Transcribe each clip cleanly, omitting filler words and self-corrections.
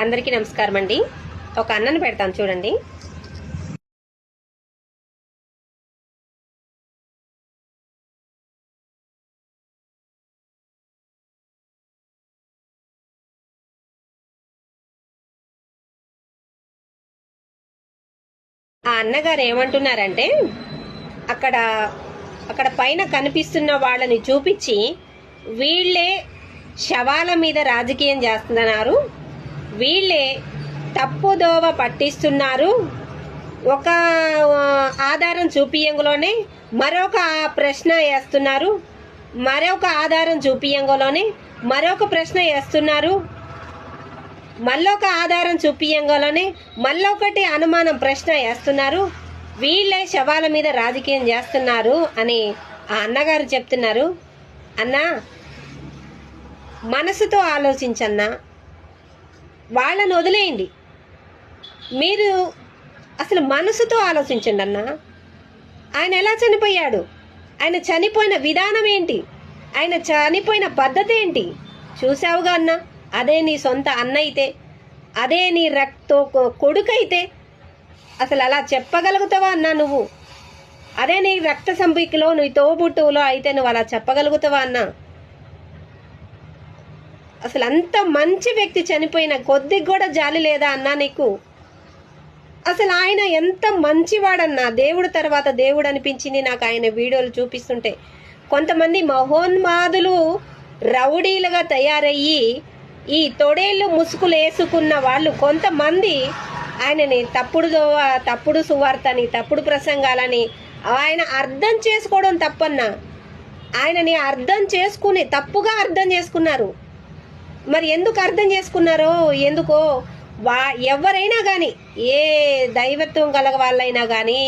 అందరికీ నమస్కారం అండి. ఒక అన్నను పెడతాను చూడండి. ఆ అన్నగారు ఏమంటున్నారంటే అక్కడ అక్కడ పైన కనిపిస్తున్న వాళ్ళని చూపించి వీళ్ళే శవాల మీద రాజకీయం చేస్తున్నారు, వీళ్ళే తప్పుదోవ పట్టిస్తున్నారు. ఒక ఆధారం చూపియంలోనే మరొక ప్రశ్న వేస్తున్నారు, మరొక ఆధారం చూపియంలోనే మరొక ప్రశ్న వేస్తున్నారు, మళ్ళొక ఆధారం చూపియంలోనే మళ్ళొకటి అనుమానం ప్రశ్న వేస్తున్నారు. వీళ్ళే శవాల మీద రాజకీయం చేస్తున్నారు అని ఆ అన్నగారు చెప్తున్నారు. అన్నా, మనసుతో ఆలోచించన్నా, వాళ్ళని వదిలేయండి. మీరు అసలు మనసుతో ఆలోచించండి అన్నా. ఆయన ఎలా చనిపోయాడు, ఆయన చనిపోయిన విధానం ఏంటి, ఆయన చనిపోయిన పద్ధతి ఏంటి చూసావుగా అన్నా. అదే నీ సొంత అన్న అయితే, అదే నీ రక్తో కొడుకైతే అసలు అలా చెప్పగలుగుతావా అన్నా నువ్వు? అదే నీ రక్త సంబికిలో నీ తోబుట్టువులో అయితే నువ్వు అలా చెప్పగలుగుతావా అన్నా? అసలు అంత మంచి వ్యక్తి చనిపోయిన కొద్దిగా కూడా జాలి లేదా అన్నా నీకు? అసలు ఆయన ఎంత మంచివాడన్నా, దేవుడు తర్వాత దేవుడు అనిపించింది నాకు ఆయన వీడియోలు చూపిస్తుంటే. కొంతమంది మహోన్మాదులు రౌడీలుగా తయారయ్యి ఈ తొడేళ్ళు ముసుగులు వేసుకున్న వాళ్ళు కొంతమంది ఆయనని తప్పుడు సువార్తని, తప్పుడు ప్రసంగాలని ఆయన అర్థం చేసుకోవడం తప్పన్నా. ఆయనని అర్థం చేసుకుని తప్పుగా అర్థం చేసుకున్నారు. మరి ఎందుకు అర్థం చేసుకున్నారో ఎందుకో ఎవరైనా కానీ, ఏ దైవత్వం కలగ వాళ్ళైనా కానీ,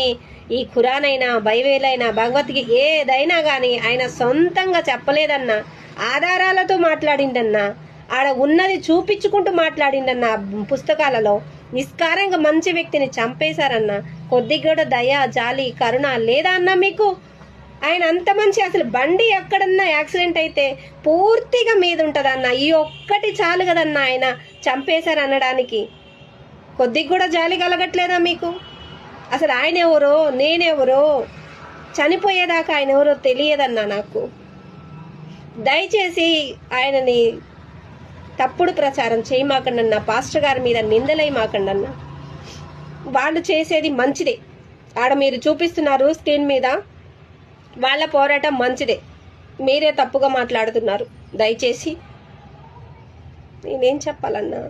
ఈ ఖురాన్ అయినా బైబిల్ అయినా భగవద్గీత ఏదైనా కానీ ఆయన సొంతంగా చెప్పలేదన్నా, ఆధారాలతో మాట్లాడిందన్నా, ఆడ ఉన్నది చూపించుకుంటూ మాట్లాడిందన్న పుస్తకాలలో. నిస్కారంగా మంచి వ్యక్తిని చంపేశారన్నా. కొద్దిగా కూడా దయ, జాలి, కరుణ లేదా అన్నా మీకు? ఆయన అంత మంచి, అసలు బండి ఎక్కడన్నా యాక్సిడెంట్ అయితే పూర్తిగా మీద ఉంటుందన్న. ఈ ఒక్కటి చాలు కదన్నా ఆయన చంపేశారు అనడానికి. కొద్దిగా కూడా జాలి కలగట్లేదా మీకు? అసలు ఆయన ఎవరో నేనెవరో చనిపోయేదాకా ఆయన ఎవరో తెలియదన్నా నాకు. దయచేసి ఆయనని తప్పుడు ప్రచారం చేయమాకండన్నా, పాస్టర్ గారి మీద నిందలై మాకండన్నా. వాళ్ళు చేసేది మంచిదే, ఆడ మీరు చూపిస్తున్నారు స్క్రీన్ మీద, వాళ్ళ పోరాటం మంచిదే. మీరే తప్పుగా మాట్లాడుతున్నారు. దయచేసి నేనేం చెప్పాలన్నా?